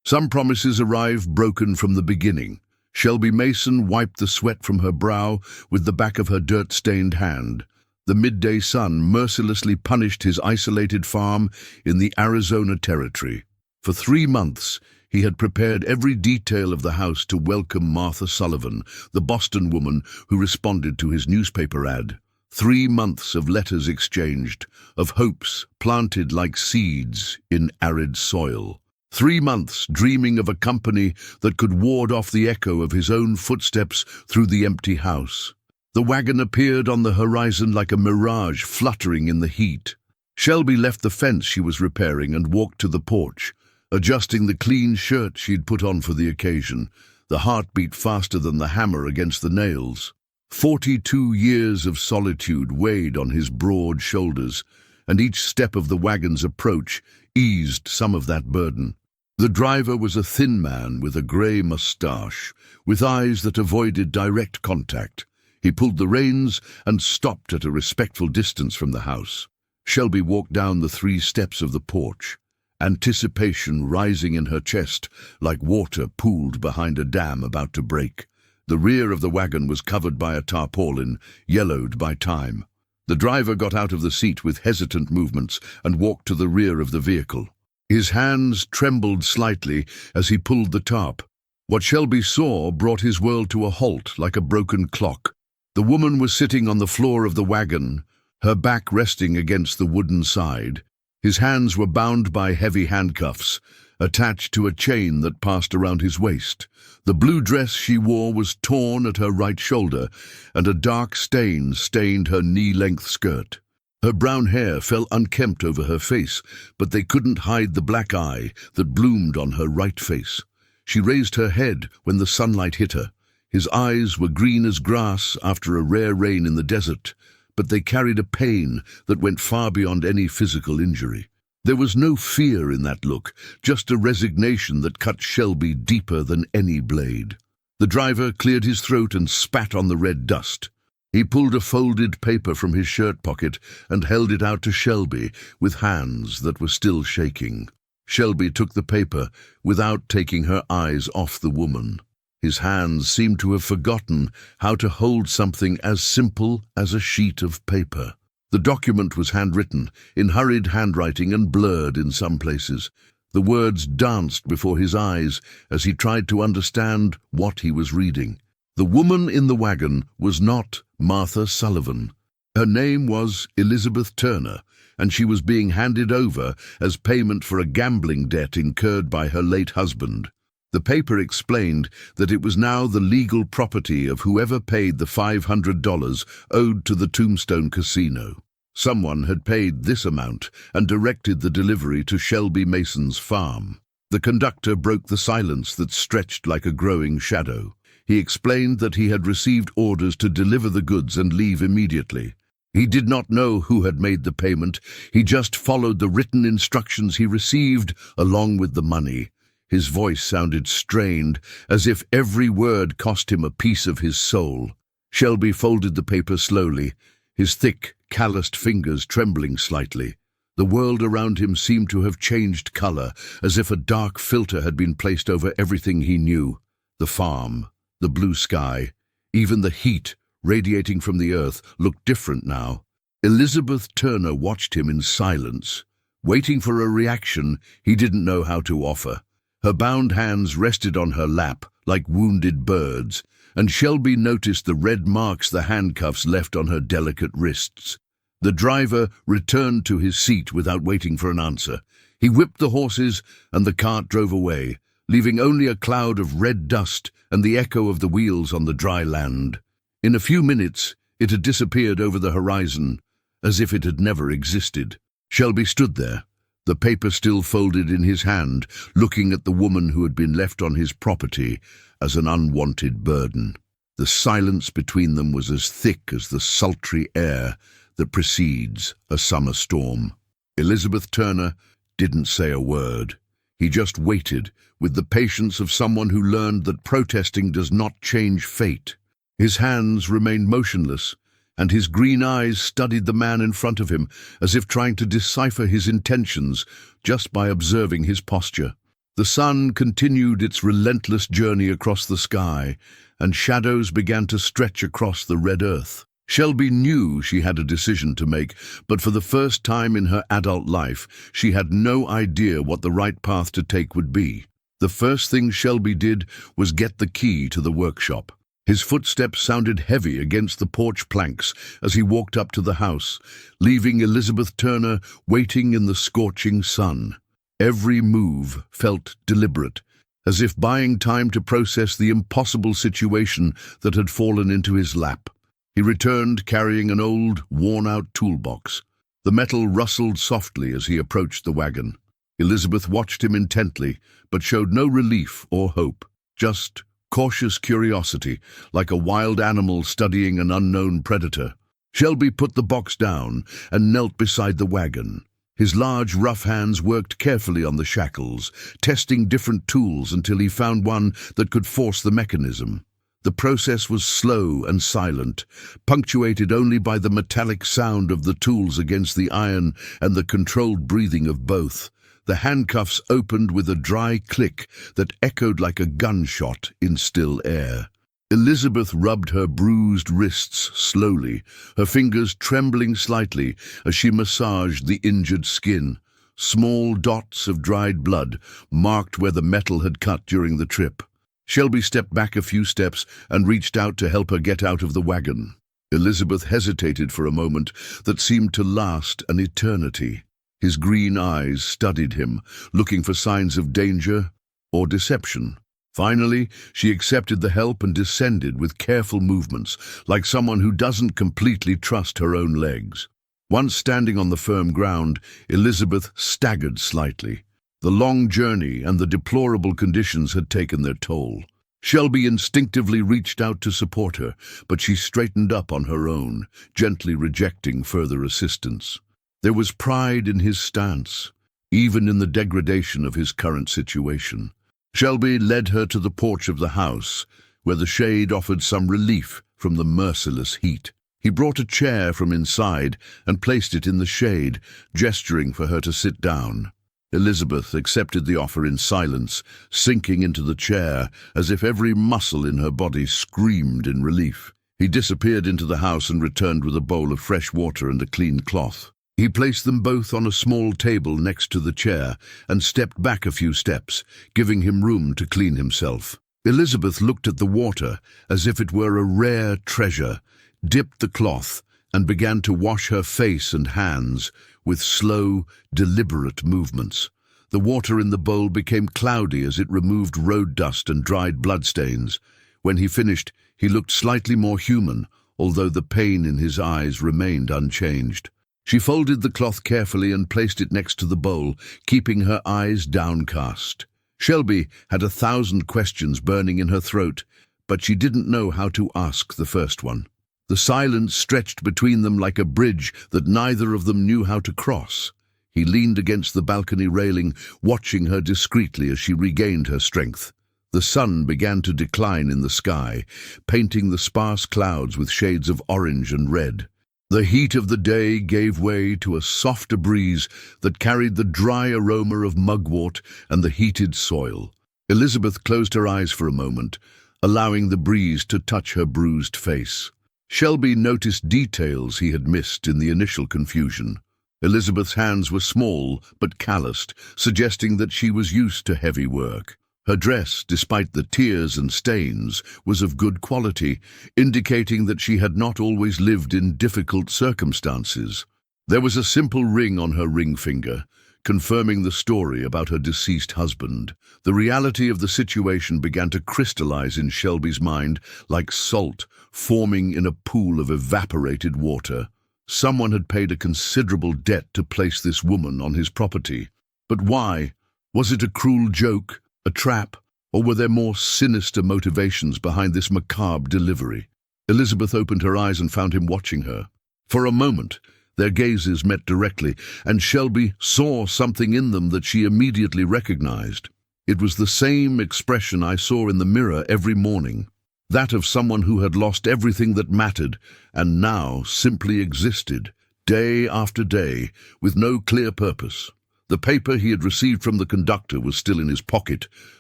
Some promises arrive broken from the beginning. Shelby Mason wiped the sweat from her brow with the back of her dirt-stained hand. The midday sun mercilessly punished his isolated farm in the Arizona Territory. For 3 months, he had prepared every detail of the house to welcome Martha Sullivan, the Boston woman who responded to his newspaper ad. 3 months of letters exchanged, of hopes planted like seeds in arid soil. 3 months dreaming of a company that could ward off the echo of his own footsteps through the empty house. The wagon appeared on the horizon like a mirage fluttering in the heat. Shelby left the fence she was repairing and walked to the porch, adjusting the clean shirt she'd put on for the occasion, the heartbeat faster than the hammer against the nails. 42 years of solitude weighed on his broad shoulders, and each step of the wagon's approach eased some of that burden. The driver was a thin man with a grey moustache, with eyes that avoided direct contact. He pulled the reins and stopped at a respectful distance from the house. Shelby walked down the 3 steps of the porch, anticipation rising in her chest like water pooled behind a dam about to break. The rear of the wagon was covered by a tarpaulin, yellowed by time. The driver got out of the seat with hesitant movements and walked to the rear of the vehicle. His hands trembled slightly as he pulled the tarp. What Shelby saw brought his world to a halt like a broken clock. The woman was sitting on the floor of the wagon, her back resting against the wooden side. His hands were bound by heavy handcuffs, attached to a chain that passed around his waist. The blue dress she wore was torn at her right shoulder, and a dark stain stained her knee-length skirt. Her brown hair fell unkempt over her face, but they couldn't hide the black eye that bloomed on her right face. She raised her head when the sunlight hit her. His eyes were green as grass after a rare rain in the desert, but they carried a pain that went far beyond any physical injury. There was no fear in that look, just a resignation that cut Shelby deeper than any blade. The driver cleared his throat and spat on the red dust. He pulled a folded paper from his shirt pocket and held it out to Shelby with hands that were still shaking. Shelby took the paper without taking her eyes off the woman. His hands seemed to have forgotten how to hold something as simple as a sheet of paper. The document was handwritten, in hurried handwriting and blurred in some places. The words danced before his eyes as he tried to understand what he was reading. The woman in the wagon was not Martha Sullivan. Her name was Elizabeth Turner, and she was being handed over as payment for a gambling debt incurred by her late husband. The paper explained that it was now the legal property of whoever paid the $500 owed to the Tombstone Casino. Someone had paid this amount and directed the delivery to Shelby Mason's farm. The conductor broke the silence that stretched like a growing shadow. He explained that he had received orders to deliver the goods and leave immediately. He did not know who had made the payment. He just followed the written instructions he received along with the money. His voice sounded strained, as if every word cost him a piece of his soul. Shelby folded the paper slowly, his thick, calloused fingers trembling slightly. The world around him seemed to have changed color, as if a dark filter had been placed over everything he knew. The farm, the blue sky, even the heat radiating from the earth looked different now. Elizabeth Turner watched him in silence, waiting for a reaction he didn't know how to offer. Her bound hands rested on her lap like wounded birds, and Shelby noticed the red marks the handcuffs left on her delicate wrists. The driver returned to his seat without waiting for an answer. He whipped the horses, and the cart drove away, leaving only a cloud of red dust and the echo of the wheels on the dry land. In a few minutes, it had disappeared over the horizon, as if it had never existed. Shelby stood there, the paper still folded in his hand, looking at the woman who had been left on his property as an unwanted burden. The silence between them was as thick as the sultry air that precedes a summer storm. Elizabeth Turner didn't say a word. He just waited, with the patience of someone who learned that protesting does not change fate. His hands remained motionless, and his green eyes studied the man in front of him, as if trying to decipher his intentions just by observing his posture. The sun continued its relentless journey across the sky, and shadows began to stretch across the red earth. Shelby knew she had a decision to make, but for the first time in her adult life, she had no idea what the right path to take would be. The first thing Shelby did was get the key to the workshop. His footsteps sounded heavy against the porch planks as he walked up to the house, leaving Elizabeth Turner waiting in the scorching sun. Every move felt deliberate, as if buying time to process the impossible situation that had fallen into his lap. He returned carrying an old, worn-out toolbox. The metal rustled softly as he approached the wagon. Elizabeth watched him intently, but showed no relief or hope, just cautious curiosity, like a wild animal studying an unknown predator. Shelby put the box down and knelt beside the wagon. His large, rough hands worked carefully on the shackles, testing different tools until he found one that could force the mechanism. The process was slow and silent, punctuated only by the metallic sound of the tools against the iron and the controlled breathing of both. The handcuffs opened with a dry click that echoed like a gunshot in still air. Elizabeth rubbed her bruised wrists slowly, her fingers trembling slightly as she massaged the injured skin. Small dots of dried blood marked where the metal had cut during the trip. Shelby stepped back a few steps and reached out to help her get out of the wagon. Elizabeth hesitated for a moment that seemed to last an eternity. His green eyes studied him, looking for signs of danger or deception. Finally, she accepted the help and descended with careful movements, like someone who doesn't completely trust her own legs. Once standing on the firm ground, Elizabeth staggered slightly. The long journey and the deplorable conditions had taken their toll. Shelby instinctively reached out to support her, but she straightened up on her own, gently rejecting further assistance. There was pride in his stance, even in the degradation of his current situation. Shelby led her to the porch of the house, where the shade offered some relief from the merciless heat. He brought a chair from inside and placed it in the shade, gesturing for her to sit down. Elizabeth accepted the offer in silence, sinking into the chair as if every muscle in her body screamed in relief. He disappeared into the house and returned with a bowl of fresh water and a clean cloth. He placed them both on a small table next to the chair and stepped back a few steps, giving him room to clean himself. Elizabeth looked at the water as if it were a rare treasure, dipped the cloth, and began to wash her face and hands with slow, deliberate movements. The water in the bowl became cloudy as it removed road dust and dried bloodstains. When he finished, he looked slightly more human, although the pain in his eyes remained unchanged. She folded the cloth carefully and placed it next to the bowl, keeping her eyes downcast. Shelby had 1,000 questions burning in her throat, but she didn't know how to ask the first one. The silence stretched between them like a bridge that neither of them knew how to cross. He leaned against the balcony railing, watching her discreetly as she regained her strength. The sun began to decline in the sky, painting the sparse clouds with shades of orange and red. The heat of the day gave way to a softer breeze that carried the dry aroma of mugwort and the heated soil. Elizabeth closed her eyes for a moment, allowing the breeze to touch her bruised face. Shelby noticed details he had missed in the initial confusion. Elizabeth's hands were small but calloused, suggesting that she was used to heavy work. Her dress, despite the tears and stains, was of good quality, indicating that she had not always lived in difficult circumstances. There was a simple ring on her ring finger, confirming the story about her deceased husband. The reality of the situation began to crystallize in Shelby's mind like salt forming in a pool of evaporated water. Someone had paid a considerable debt to place this woman on his property. But why? Was it a cruel joke? A trap, or were there more sinister motivations behind this macabre delivery? Elizabeth opened her eyes and found him watching her. For a moment, their gazes met directly, and Shelby saw something in them that she immediately recognized. It was the same expression I saw in the mirror every morning, that of someone who had lost everything that mattered and now simply existed, day after day, with no clear purpose. The paper he had received from the conductor was still in his pocket,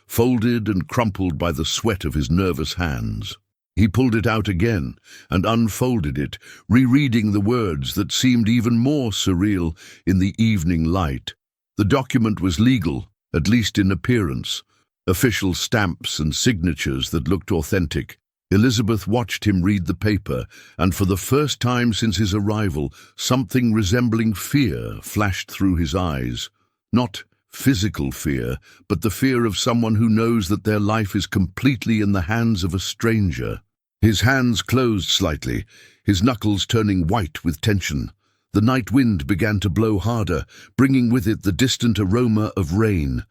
folded and crumpled by the sweat of his nervous hands. He pulled it out again and unfolded it, rereading the words that seemed even more surreal in the evening light. The document was legal, at least in appearance. Official stamps and signatures that looked authentic. Elizabeth watched him read the paper, and for the first time since his arrival, something resembling fear flashed through his eyes. Not physical fear, but the fear of someone who knows that their life is completely in the hands of a stranger. His hands closed slightly, his knuckles turning white with tension. The night wind began to blow harder, bringing with it the distant aroma of rain.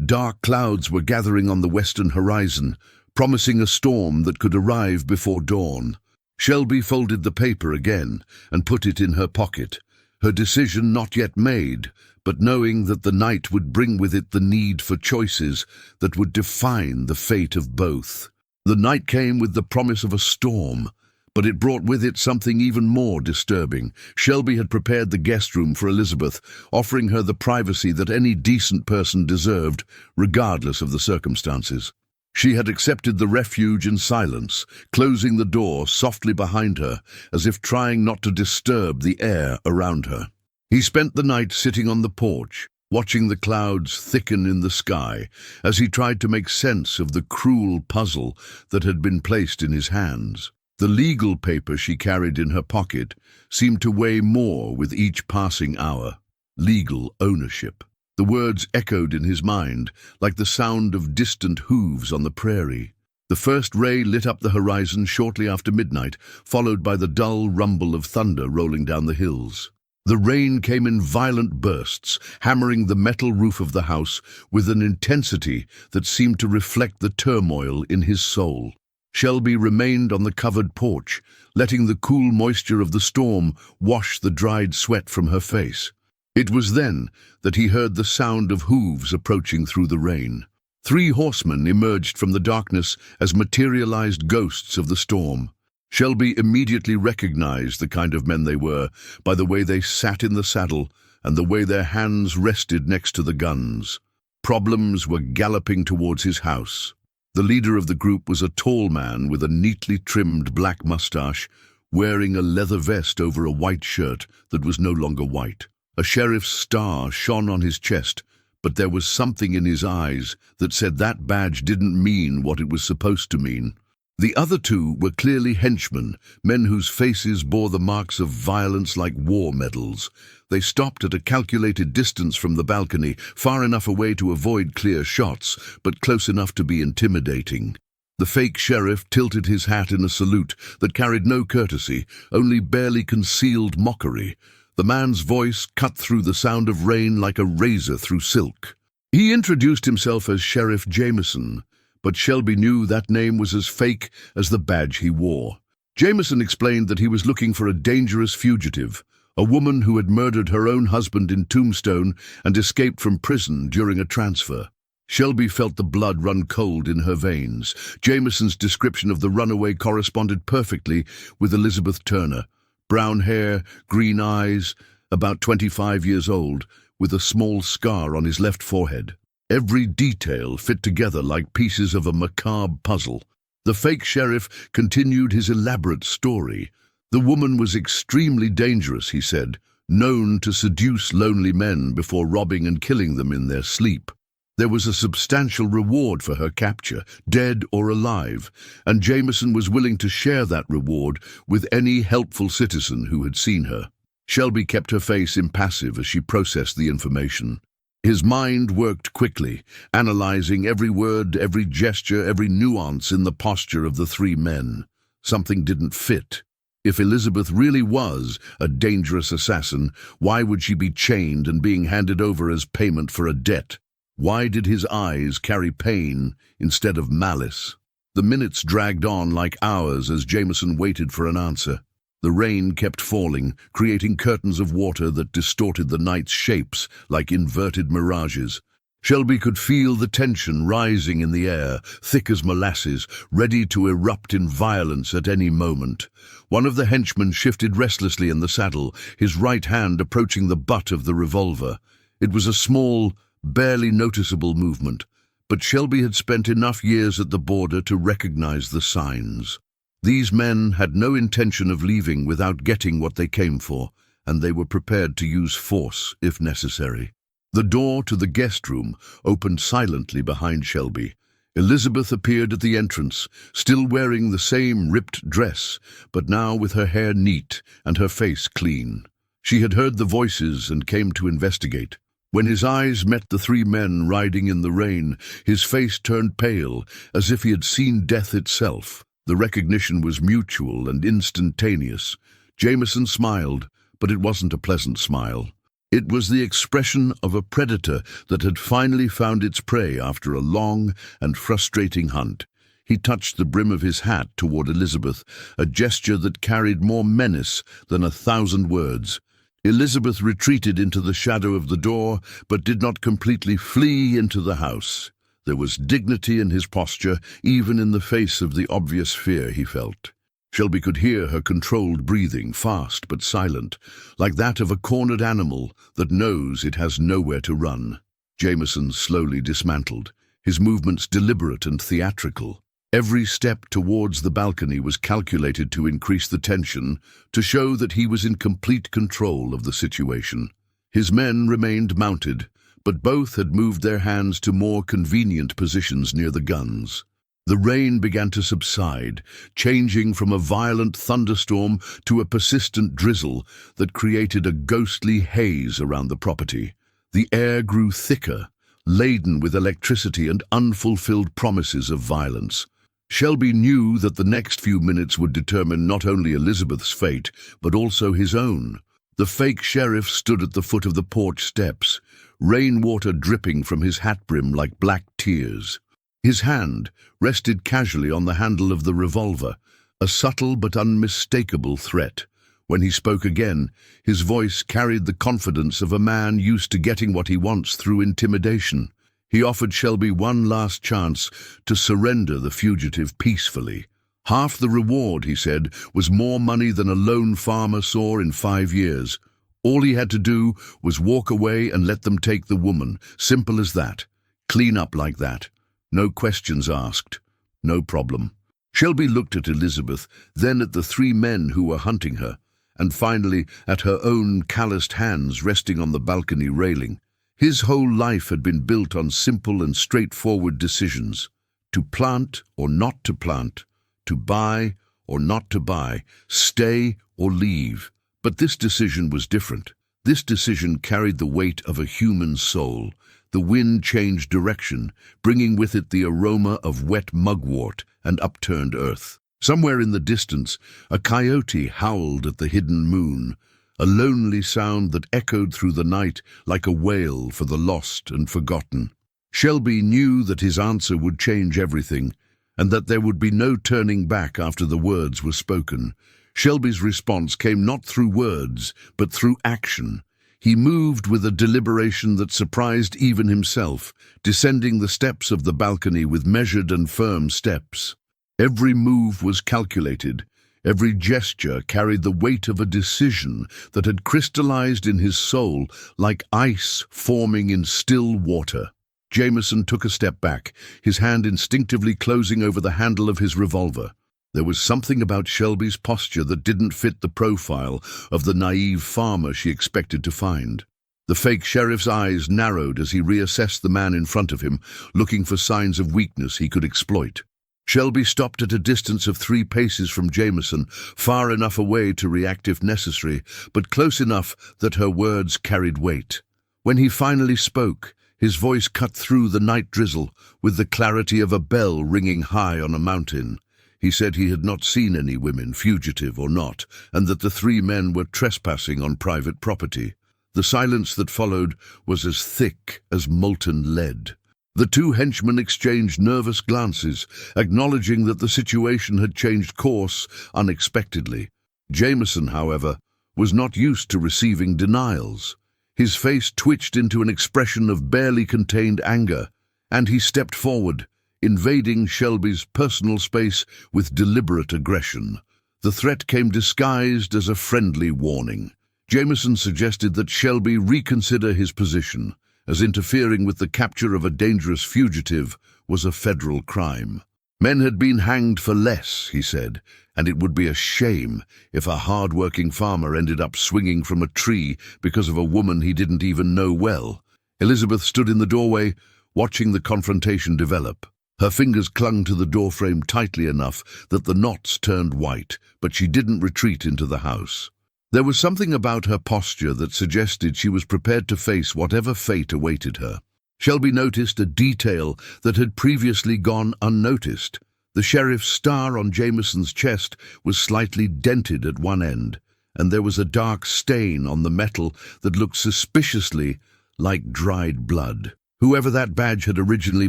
Dark clouds were gathering on the western horizon, promising a storm that could arrive before dawn. Shelby folded the paper again and put it in her pocket, her decision not yet made, but knowing that the night would bring with it the need for choices that would define the fate of both. The night came with the promise of a storm, but it brought with it something even more disturbing. Shelby had prepared the guest room for Elizabeth, offering her the privacy that any decent person deserved, regardless of the circumstances. She had accepted the refuge in silence, closing the door softly behind her, as if trying not to disturb the air around her. He spent the night sitting on the porch, watching the clouds thicken in the sky, as he tried to make sense of the cruel puzzle that had been placed in his hands. The legal paper she carried in her pocket seemed to weigh more with each passing hour. Legal ownership. The words echoed in his mind, like the sound of distant hooves on the prairie. The first ray lit up the horizon shortly after midnight, followed by the dull rumble of thunder rolling down the hills. The rain came in violent bursts, hammering the metal roof of the house with an intensity that seemed to reflect the turmoil in his soul. Shelby remained on the covered porch, letting the cool moisture of the storm wash the dried sweat from her face. It was then that he heard the sound of hooves approaching through the rain. 3 horsemen emerged from the darkness as materialized ghosts of the storm. Shelby immediately recognized the kind of men they were by the way they sat in the saddle and the way their hands rested next to the guns. Problems were galloping towards his house. The leader of the group was a tall man with a neatly trimmed black mustache, wearing a leather vest over a white shirt that was no longer white. A sheriff's star shone on his chest, but there was something in his eyes that said that badge didn't mean what it was supposed to mean. The other 2 were clearly henchmen, men whose faces bore the marks of violence like war medals. They stopped at a calculated distance from the balcony, far enough away to avoid clear shots, but close enough to be intimidating. The fake sheriff tilted his hat in a salute that carried no courtesy, only barely concealed mockery. The man's voice cut through the sound of rain like a razor through silk. He introduced himself as Sheriff Jameson, but Shelby knew that name was as fake as the badge he wore. Jameson explained that he was looking for a dangerous fugitive, a woman who had murdered her own husband in Tombstone and escaped from prison during a transfer. Shelby felt the blood run cold in her veins. Jameson's description of the runaway corresponded perfectly with Elizabeth Turner. Brown hair, green eyes, about 25 years old, with a small scar on his left forehead. Every detail fit together like pieces of a macabre puzzle. The fake sheriff continued his elaborate story. The woman was extremely dangerous, he said, known to seduce lonely men before robbing and killing them in their sleep. There was a substantial reward for her capture, dead or alive, and Jameson was willing to share that reward with any helpful citizen who had seen her. Shelby kept her face impassive as she processed the information. His mind worked quickly, analyzing every word, every gesture, every nuance in the posture of the 3 men. Something didn't fit. If Elizabeth really was a dangerous assassin, why would she be chained and being handed over as payment for a debt? Why did his eyes carry pain instead of malice? The minutes dragged on like hours as Jameson waited for an answer. The rain kept falling, creating curtains of water that distorted the night's shapes like inverted mirages. Shelby could feel the tension rising in the air, thick as molasses, ready to erupt in violence at any moment. One of the henchmen shifted restlessly in the saddle, his right hand approaching the butt of the revolver. It was a small, barely noticeable movement, but Shelby had spent enough years at the border to recognize the signs. These men had no intention of leaving without getting what they came for, and they were prepared to use force if necessary. The door to the guest room opened silently behind Shelby. Elizabeth appeared at the entrance, still wearing the same ripped dress, but now with her hair neat and her face clean. She had heard the voices and came to investigate. When his eyes met the three men riding in the rain, his face turned pale, as if he had seen death itself. The recognition was mutual and instantaneous. Jameson smiled, but it wasn't a pleasant smile. It was the expression of a predator that had finally found its prey after a long and frustrating hunt. He touched the brim of his hat toward Elizabeth, a gesture that carried more menace than 1,000 words. Elizabeth retreated into the shadow of the door, but did not completely flee into the house. There was dignity in his posture, even in the face of the obvious fear he felt. Shelby could hear her controlled breathing, fast but silent, like that of a cornered animal that knows it has nowhere to run. Jameson slowly dismantled, his movements deliberate and theatrical. Every step towards the balcony was calculated to increase the tension, to show that he was in complete control of the situation. His men remained mounted, but both had moved their hands to more convenient positions near the guns. The rain began to subside, changing from a violent thunderstorm to a persistent drizzle that created a ghostly haze around the property. The air grew thicker, laden with electricity and unfulfilled promises of violence. Shelby knew that the next few minutes would determine not only Elizabeth's fate, but also his own. The fake sheriff stood at the foot of the porch steps, rainwater dripping from his hat brim like black tears. His hand rested casually on the handle of the revolver, a subtle but unmistakable threat. When he spoke again, his voice carried the confidence of a man used to getting what he wants through intimidation. He offered Shelby one last chance to surrender the fugitive peacefully. Half the reward, he said, was more money than a lone farmer saw in 5 years. All he had to do was walk away and let them take the woman. Simple as that. Clean up like that. No questions asked. No problem. Shelby looked at Elizabeth, then at the 3 men who were hunting her, and finally at her own calloused hands resting on the balcony railing. His whole life had been built on simple and straightforward decisions. To plant or not to plant, to buy or not to buy, stay or leave. But this decision was different. This decision carried the weight of a human soul. The wind changed direction, bringing with it the aroma of wet mugwort and upturned earth. Somewhere in the distance, a coyote howled at the hidden moon, a lonely sound that echoed through the night like a wail for the lost and forgotten. Shelby knew that his answer would change everything, and that there would be no turning back after the words were spoken. Shelby's response came not through words, but through action. He moved with a deliberation that surprised even himself, descending the steps of the balcony with measured and firm steps. Every move was calculated. Every gesture carried the weight of a decision that had crystallized in his soul like ice forming in still water. Jameson took a step back, his hand instinctively closing over the handle of his revolver. There was something about Shelby's posture that didn't fit the profile of the naive farmer she expected to find. The fake sheriff's eyes narrowed as he reassessed the man in front of him, looking for signs of weakness he could exploit. Shelby stopped at a distance of 3 paces from Jameson, far enough away to react if necessary, but close enough that her words carried weight. When he finally spoke, his voice cut through the night drizzle with the clarity of a bell ringing high on a mountain. He said he had not seen any women, fugitive or not, and that the 3 men were trespassing on private property. The silence that followed was as thick as molten lead. The 2 henchmen exchanged nervous glances, acknowledging that the situation had changed course unexpectedly. Jameson, however, was not used to receiving denials. His face twitched into an expression of barely contained anger, and he stepped forward, invading Shelby's personal space with deliberate aggression. The threat came disguised as a friendly warning. Jameson suggested that Shelby reconsider his position, as interfering with the capture of a dangerous fugitive was a federal crime. Men had been hanged for less, he said, and it would be a shame if a hard-working farmer ended up swinging from a tree because of a woman he didn't even know well. Elizabeth stood in the doorway, watching the confrontation develop. Her fingers clung to the doorframe tightly enough that the knots turned white, but she didn't retreat into the house. There was something about her posture that suggested she was prepared to face whatever fate awaited her. Shelby noticed a detail that had previously gone unnoticed. The sheriff's star on Jameson's chest was slightly dented at one end, and there was a dark stain on the metal that looked suspiciously like dried blood. Whoever that badge had originally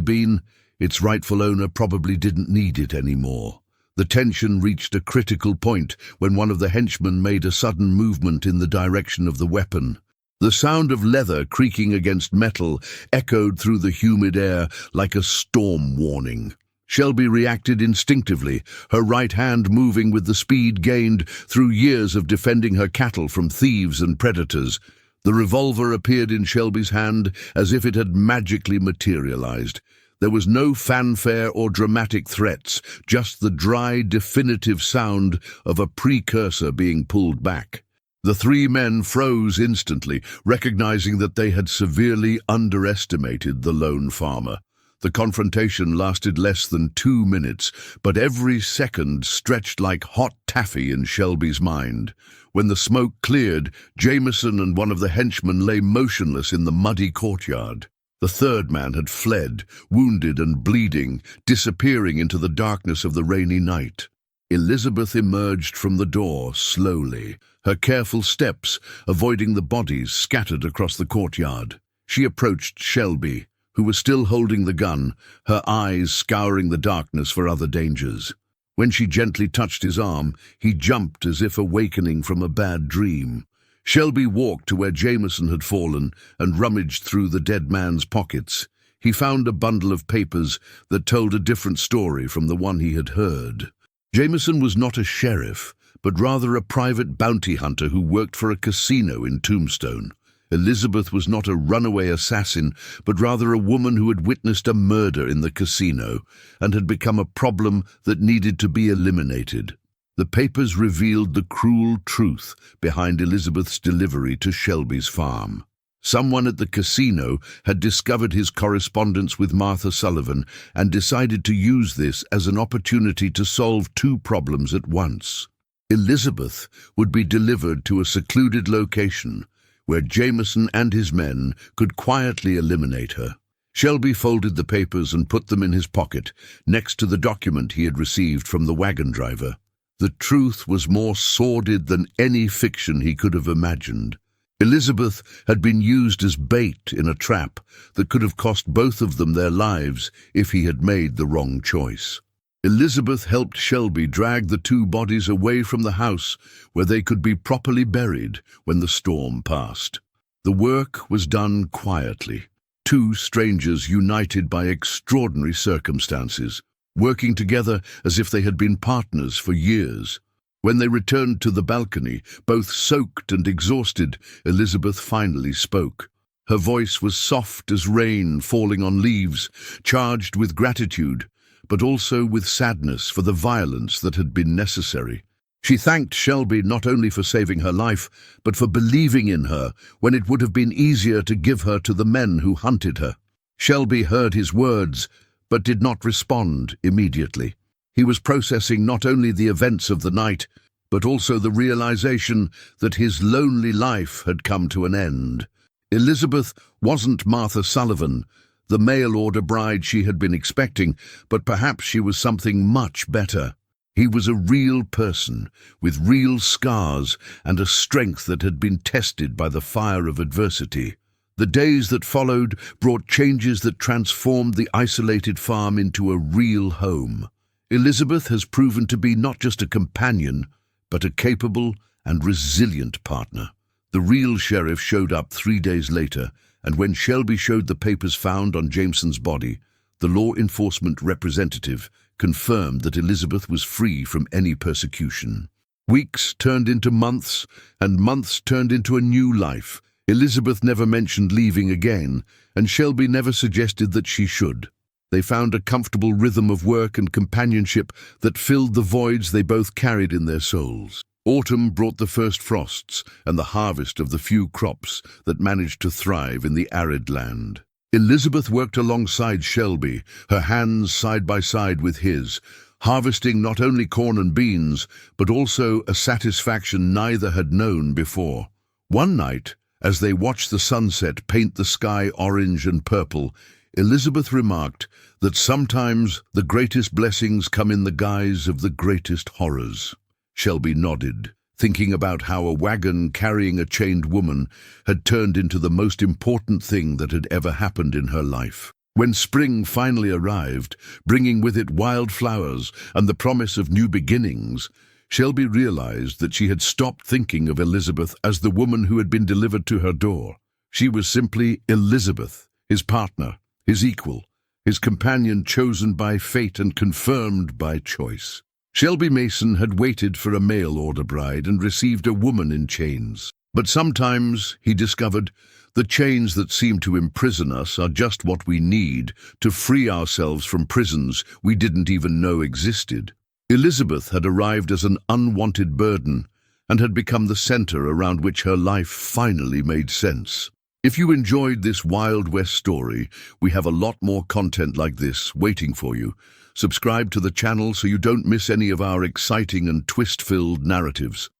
been, its rightful owner probably didn't need it anymore. The tension reached a critical point when one of the henchmen made a sudden movement in the direction of the weapon. The sound of leather creaking against metal echoed through the humid air like a storm warning. Shelby reacted instinctively, her right hand moving with the speed gained through years of defending her cattle from thieves and predators. The revolver appeared in Shelby's hand as if it had magically materialized. There was no fanfare or dramatic threats, just the dry, definitive sound of a precursor being pulled back. The three men froze instantly, recognizing that they had severely underestimated the lone farmer. The confrontation lasted less than 2 minutes, but every second stretched like hot taffy in Shelby's mind. When the smoke cleared, Jameson and one of the henchmen lay motionless in the muddy courtyard. The third man had fled, wounded and bleeding, disappearing into the darkness of the rainy night. Elizabeth emerged from the door slowly, her careful steps avoiding the bodies scattered across the courtyard. She approached Shelby, who was still holding the gun, her eyes scouring the darkness for other dangers. When she gently touched his arm, he jumped as if awakening from a bad dream. Shelby walked to where Jameson had fallen and rummaged through the dead man's pockets. He found a bundle of papers that told a different story from the one he had heard. Jameson was not a sheriff, but rather a private bounty hunter who worked for a casino in Tombstone. Elizabeth was not a runaway assassin, but rather a woman who had witnessed a murder in the casino and had become a problem that needed to be eliminated. The papers revealed the cruel truth behind Elizabeth's delivery to Shelby's farm. Someone at the casino had discovered his correspondence with Martha Sullivan and decided to use this as an opportunity to solve two problems at once. Elizabeth would be delivered to a secluded location where Jameson and his men could quietly eliminate her. Shelby folded the papers and put them in his pocket, next to the document he had received from the wagon driver. The truth was more sordid than any fiction he could have imagined. Elizabeth had been used as bait in a trap that could have cost both of them their lives if he had made the wrong choice. Elizabeth helped Shelby drag the two bodies away from the house where they could be properly buried when the storm passed. The work was done quietly, two strangers united by extraordinary circumstances, working together as if they had been partners for years. When they returned to the balcony, both soaked and exhausted, Elizabeth finally spoke. Her voice was soft as rain falling on leaves, charged with gratitude, but also with sadness for the violence that had been necessary. She thanked Shelby not only for saving her life, but for believing in her when it would have been easier to give her to the men who hunted her. Shelby heard his words, but did not respond immediately. He was processing not only the events of the night, but also the realization that his lonely life had come to an end. Elizabeth wasn't Martha Sullivan, the mail-order bride she had been expecting, but perhaps she was something much better. He was a real person, with real scars and a strength that had been tested by the fire of adversity. The days that followed brought changes that transformed the isolated farm into a real home. Elizabeth has proven to be not just a companion, but a capable and resilient partner. The real sheriff showed up 3 days later, and when Shelby showed the papers found on Jameson's body, the law enforcement representative confirmed that Elizabeth was free from any persecution. Weeks turned into months, and months turned into a new life. Elizabeth never mentioned leaving again, and Shelby never suggested that she should. They found a comfortable rhythm of work and companionship that filled the voids they both carried in their souls. Autumn brought the first frosts and the harvest of the few crops that managed to thrive in the arid land. Elizabeth worked alongside Shelby, her hands side by side with his, harvesting not only corn and beans, but also a satisfaction neither had known before. One night, as they watched the sunset paint the sky orange and purple, Elizabeth remarked that sometimes the greatest blessings come in the guise of the greatest horrors. Shelby nodded, thinking about how a wagon carrying a chained woman had turned into the most important thing that had ever happened in her life. When spring finally arrived, bringing with it wildflowers and the promise of new beginnings, Shelby realized that she had stopped thinking of Elizabeth as the woman who had been delivered to her door. She was simply Elizabeth, his partner, his equal, his companion chosen by fate and confirmed by choice. Shelby Mason had waited for a mail-order bride and received a woman in chains. But sometimes, he discovered, the chains that seem to imprison us are just what we need to free ourselves from prisons we didn't even know existed. Elizabeth had arrived as an unwanted burden and had become the center around which her life finally made sense. If you enjoyed this Wild West story, we have a lot more content like this waiting for you. Subscribe to the channel so you don't miss any of our exciting and twist-filled narratives.